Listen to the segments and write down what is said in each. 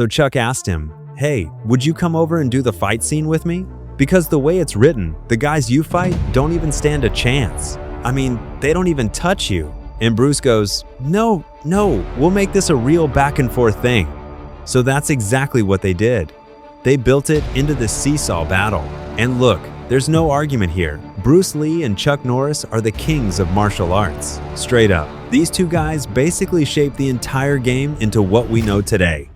So Chuck asked him, "Hey, would you come over and do the fight scene with me? Because the way it's written, the guys you fight don't even stand a chance. I mean, they don't even touch you." And Bruce goes, No, we'll make this a real back and forth thing." So that's exactly what they did. They built it into the seesaw battle. And look, there's no argument here. Bruce Lee and Chuck Norris are the kings of martial arts. Straight up. These two guys basically shaped the entire game into what we know today.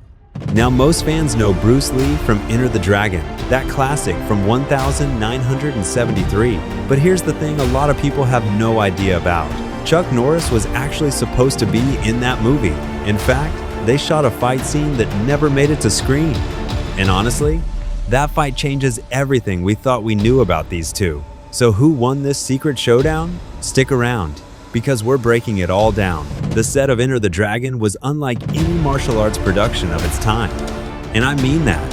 Now, most fans know Bruce Lee from Enter the Dragon, that classic from 1973. But here's the thing a lot of people have no idea about. Chuck Norris was actually supposed to be in that movie. In fact, they shot a fight scene that never made it to screen. And honestly, that fight changes everything we thought we knew about these two. So who won this secret showdown? Stick around, because we're breaking it all down. The set of Enter the Dragon was unlike any martial arts production of its time. And I mean that.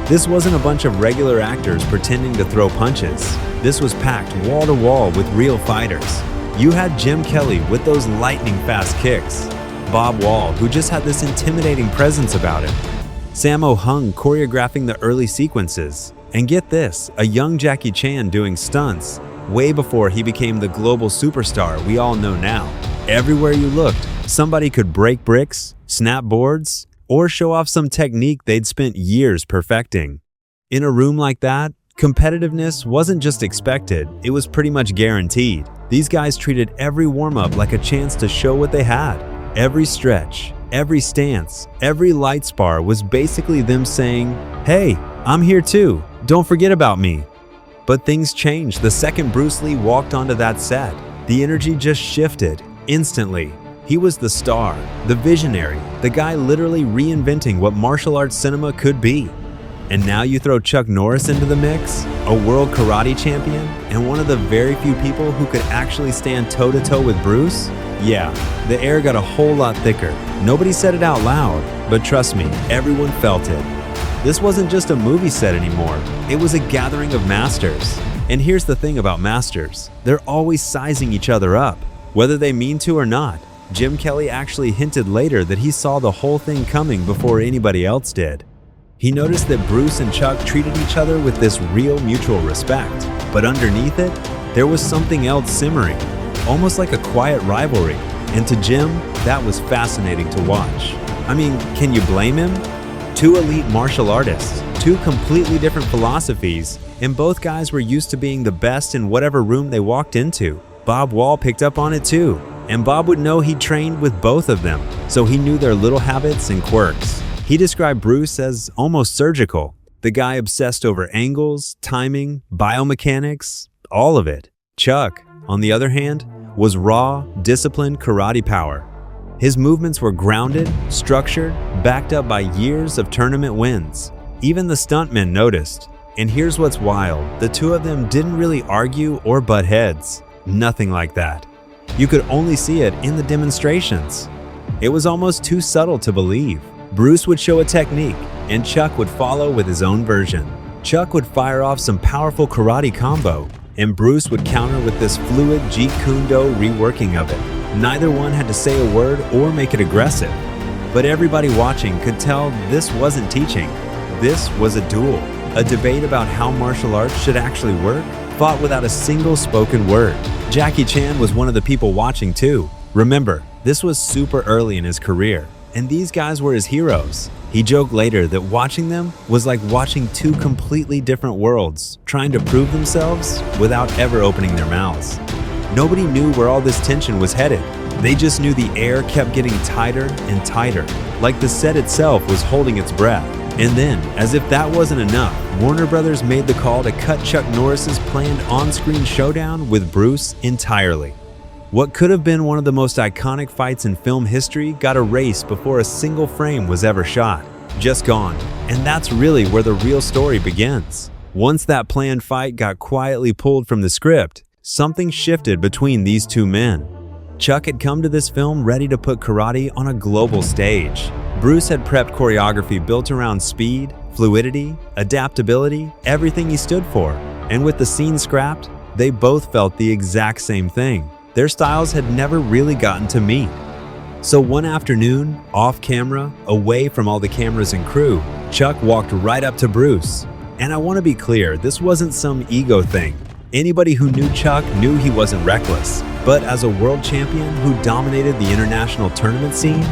This wasn't a bunch of regular actors pretending to throw punches. This was packed wall to wall with real fighters. You had Jim Kelly with those lightning-fast kicks, Bob Wall, who just had this intimidating presence about him, Sammo Hung choreographing the early sequences, and get this, a young Jackie Chan doing stunts way before he became the global superstar we all know now. Everywhere you looked, somebody could break bricks, snap boards, or show off some technique they'd spent years perfecting. In a room like that, competitiveness wasn't just expected, it was pretty much guaranteed. These guys treated every warm-up like a chance to show what they had. Every stretch, every stance, every light spar was basically them saying, "Hey, I'm here too, don't forget about me." But things changed the second Bruce Lee walked onto that set. The energy just shifted instantly. He was the star, the visionary, the guy literally reinventing what martial arts cinema could be. And now you throw Chuck Norris into the mix, a world karate champion, and one of the very few people who could actually stand toe-to-toe with Bruce? Yeah, the air got a whole lot thicker. Nobody said it out loud, but trust me, everyone felt it. This wasn't just a movie set anymore, it was a gathering of masters. And here's the thing about masters, they're always sizing each other up, whether they mean to or not. Jim Kelly actually hinted later that he saw the whole thing coming before anybody else did. He noticed that Bruce and Chuck treated each other with this real mutual respect, but underneath it, there was something else simmering, almost like a quiet rivalry. And to Jim, that was fascinating to watch. I mean, can you blame him? Two elite martial artists, two completely different philosophies, and both guys were used to being the best in whatever room they walked into. Bob Wall picked up on it too, and Bob would know he trained with both of them, so he knew their little habits and quirks. He described Bruce as almost surgical, the guy obsessed over angles, timing, biomechanics, all of it. Chuck, on the other hand, was raw, disciplined karate power. His movements were grounded, structured, backed up by years of tournament wins. Even the stuntmen noticed. And here's what's wild, the two of them didn't really argue or butt heads. Nothing like that. You could only see it in the demonstrations. It was almost too subtle to believe. Bruce would show a technique, and Chuck would follow with his own version. Chuck would fire off some powerful karate combo, and Bruce would counter with this fluid Jeet Kune Do reworking of it. Neither one had to say a word or make it aggressive. But everybody watching could tell this wasn't teaching. This was a duel, a debate about how martial arts should actually work, fought without a single spoken word. Jackie Chan was one of the people watching too. Remember, this was super early in his career, and these guys were his heroes. He joked later that watching them was like watching two completely different worlds trying to prove themselves without ever opening their mouths. Nobody knew where all this tension was headed. They just knew the air kept getting tighter and tighter, like the set itself was holding its breath. And then, as if that wasn't enough, Warner Brothers made the call to cut Chuck Norris's planned on-screen showdown with Bruce entirely. What could have been one of the most iconic fights in film history got erased before a single frame was ever shot. Just gone. And that's really where the real story begins. Once that planned fight got quietly pulled from the script, something shifted between these two men. Chuck had come to this film ready to put karate on a global stage. Bruce had prepped choreography built around speed, fluidity, adaptability, everything he stood for. And with the scene scrapped, they both felt the exact same thing. Their styles had never really gotten to meet. So one afternoon, off camera, away from all the cameras and crew, Chuck walked right up to Bruce. And I want to be clear, this wasn't some ego thing. Anybody who knew Chuck knew he wasn't reckless. But as a world champion who dominated the international tournament scene,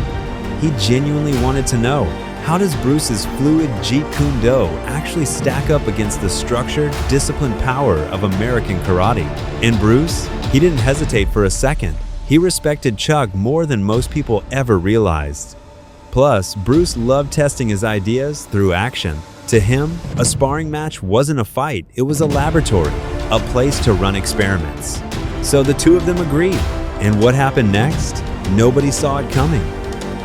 he genuinely wanted to know, how does Bruce's fluid Jeet Kune Do actually stack up against the structured, disciplined power of American karate? And Bruce, he didn't hesitate for a second. He respected Chuck more than most people ever realized. Plus, Bruce loved testing his ideas through action. To him, a sparring match wasn't a fight, it was a laboratory, a place to run experiments. So the two of them agreed. And what happened next? Nobody saw it coming.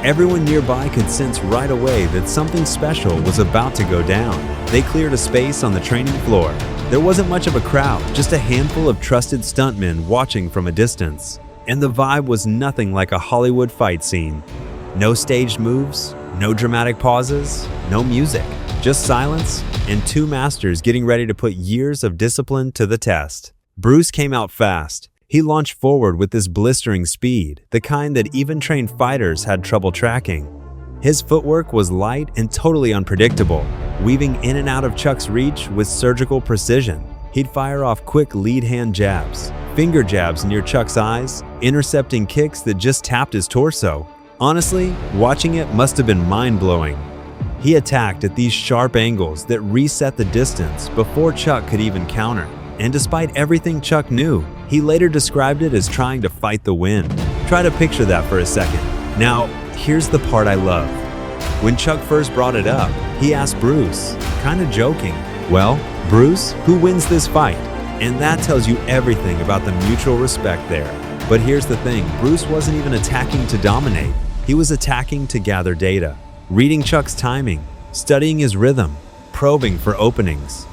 Everyone nearby could sense right away that something special was about to go down. They cleared a space on the training floor. There wasn't much of a crowd, just a handful of trusted stuntmen watching from a distance. And the vibe was nothing like a Hollywood fight scene. No staged moves, no dramatic pauses, no music, just silence and two masters getting ready to put years of discipline to the test. Bruce came out fast. He launched forward with this blistering speed, the kind that even trained fighters had trouble tracking. His footwork was light and totally unpredictable, weaving in and out of Chuck's reach with surgical precision. He'd fire off quick lead hand jabs, finger jabs near Chuck's eyes, intercepting kicks that just tapped his torso. Honestly, watching it must have been mind-blowing. He attacked at these sharp angles that reset the distance before Chuck could even counter. And despite everything Chuck knew, he later described it as trying to fight the wind. Try to picture that for a second. Now, here's the part I love. When Chuck first brought it up, he asked Bruce, kind of joking, "Well, Bruce, who wins this fight?" And that tells you everything about the mutual respect there. But here's the thing, Bruce wasn't even attacking to dominate. He was attacking to gather data, reading Chuck's timing, studying his rhythm, probing for openings.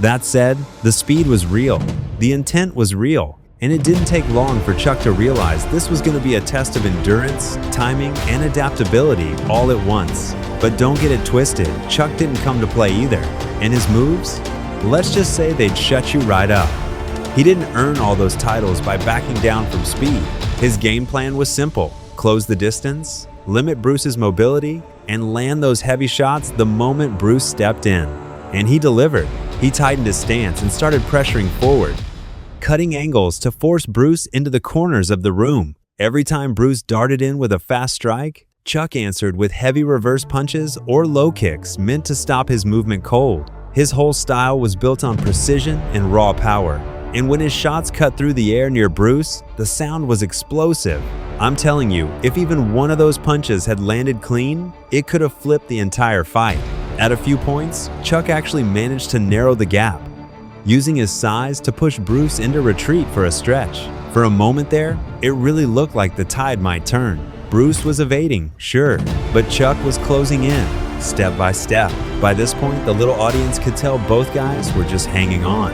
That said, the speed was real, the intent was real, and it didn't take long for Chuck to realize this was going to be a test of endurance, timing, and adaptability all at once. But don't get it twisted, Chuck didn't come to play either. And his moves? Let's just say they'd shut you right up. He didn't earn all those titles by backing down from speed. His game plan was simple: close the distance, limit Bruce's mobility, and land those heavy shots the moment Bruce stepped in. And he delivered. He tightened his stance and started pressuring forward, cutting angles to force Bruce into the corners of the room. Every time Bruce darted in with a fast strike, Chuck answered with heavy reverse punches or low kicks meant to stop his movement cold. His whole style was built on precision and raw power. And when his shots cut through the air near Bruce, the sound was explosive. I'm telling you, if even one of those punches had landed clean, it could have flipped the entire fight. At a few points, Chuck actually managed to narrow the gap, using his size to push Bruce into retreat for a stretch. For a moment there, it really looked like the tide might turn. Bruce was evading, sure, but Chuck was closing in, step by step. By this point, the little audience could tell both guys were just hanging on.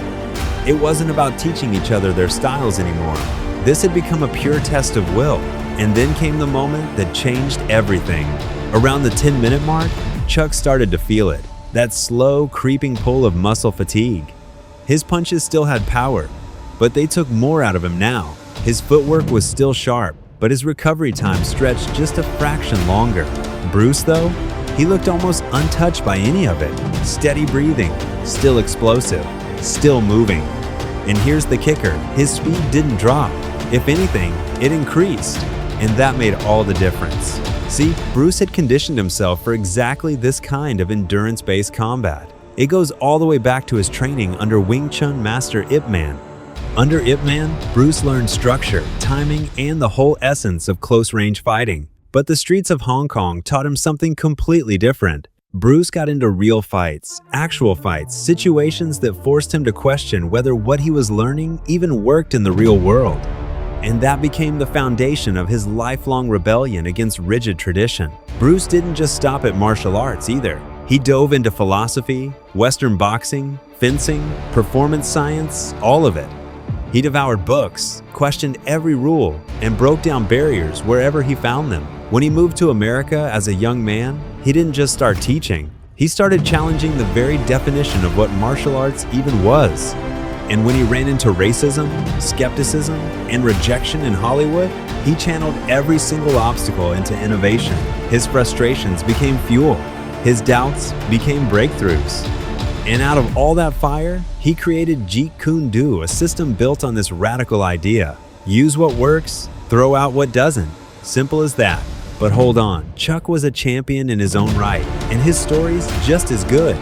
It wasn't about teaching each other their styles anymore. This had become a pure test of will. And then came the moment that changed everything. Around the 10-minute mark, Chuck started to feel it, that slow, creeping pull of muscle fatigue. His punches still had power, but they took more out of him now. His footwork was still sharp, but his recovery time stretched just a fraction longer. Bruce, though, he looked almost untouched by any of it. Steady breathing, still explosive, still moving. And here's the kicker, his speed didn't drop. If anything, it increased, and that made all the difference. See, Bruce had conditioned himself for exactly this kind of endurance-based combat. It goes all the way back to his training under Wing Chun master Ip Man. Under Ip Man, Bruce learned structure, timing, and the whole essence of close-range fighting. But the streets of Hong Kong taught him something completely different. Bruce got into real fights, actual fights, situations that forced him to question whether what he was learning even worked in the real world. And that became the foundation of his lifelong rebellion against rigid tradition. Bruce didn't just stop at martial arts either. He dove into philosophy, Western boxing, fencing, performance science, all of it. He devoured books, questioned every rule, and broke down barriers wherever he found them. When he moved to America as a young man, he didn't just start teaching. He started challenging the very definition of what martial arts even was. And when he ran into racism, skepticism, and rejection in Hollywood, he channeled every single obstacle into innovation. His frustrations became fuel. His doubts became breakthroughs. And out of all that fire, he created Jeet Kune Do, a system built on this radical idea. Use what works, throw out what doesn't. Simple as that. But hold on, Chuck was a champion in his own right, and his story's just as good.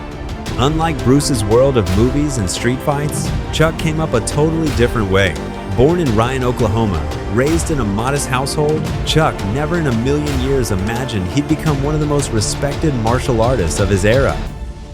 Unlike Bruce's world of movies and street fights, Chuck came up a totally different way. Born in Ryan, Oklahoma, raised in a modest household, Chuck never in a million years imagined he'd become one of the most respected martial artists of his era.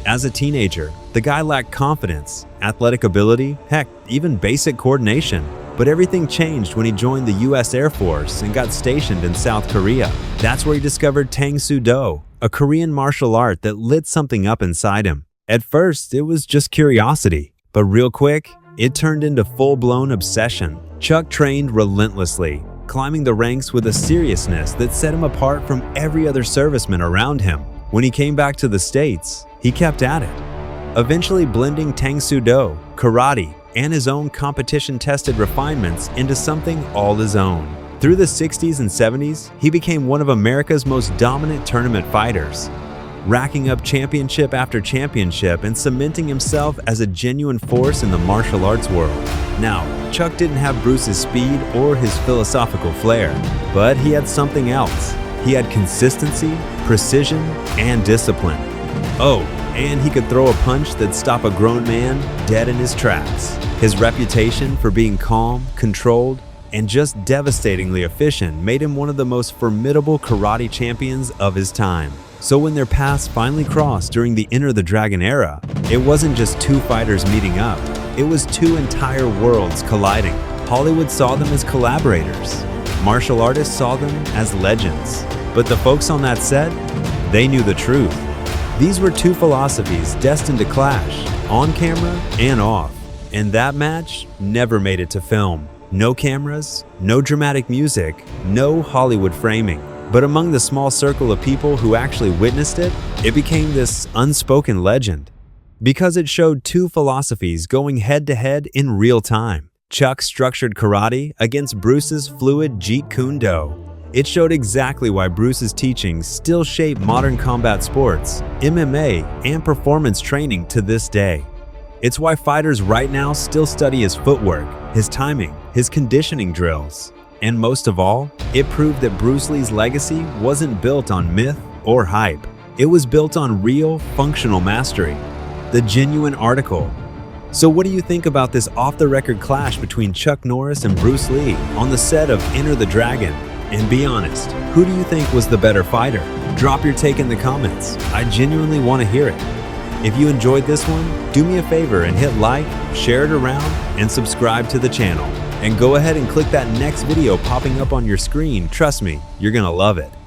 As a teenager, the guy lacked confidence, athletic ability, heck, even basic coordination. But everything changed when he joined the US Air Force and got stationed in South Korea. That's where he discovered Tang Do, a Korean martial art that lit something up inside him. At first, it was just curiosity, but real quick, it turned into full-blown obsession. Chuck trained relentlessly, climbing the ranks with a seriousness that set him apart from every other serviceman around him. When he came back to the States, he kept at it, eventually blending Tang Do, karate, and his own competition-tested refinements into something all his own. Through the 60s and 70s, he became one of America's most dominant tournament fighters, racking up championship after championship and cementing himself as a genuine force in the martial arts world. Now, Chuck didn't have Bruce's speed or his philosophical flair, but he had something else. He had consistency, precision, and discipline. Oh, and he could throw a punch that'd stop a grown man dead in his tracks. His reputation for being calm, controlled, and just devastatingly efficient made him one of the most formidable karate champions of his time. So when their paths finally crossed during the Enter the Dragon era, it wasn't just two fighters meeting up, it was two entire worlds colliding. Hollywood saw them as collaborators. Martial artists saw them as legends. But the folks on that set, they knew the truth. These were two philosophies destined to clash, on camera and off. And that match never made it to film. No cameras, no dramatic music, no Hollywood framing. But among the small circle of people who actually witnessed it, it became this unspoken legend. Because it showed two philosophies going head-to-head in real time. Chuck's structured karate against Bruce's fluid Jeet Kune Do. It showed exactly why Bruce's teachings still shape modern combat sports, MMA, and performance training to this day. It's why fighters right now still study his footwork, his timing, his conditioning drills. And most of all, it proved that Bruce Lee's legacy wasn't built on myth or hype. It was built on real, functional mastery. The genuine article. So what do you think about this off-the-record clash between Chuck Norris and Bruce Lee on the set of Enter the Dragon? And be honest, who do you think was the better fighter? Drop your take in the comments. I genuinely want to hear it. If you enjoyed this one, do me a favor and hit like, share it around, and subscribe to the channel. And go ahead and click that next video popping up on your screen. Trust me, you're gonna love it.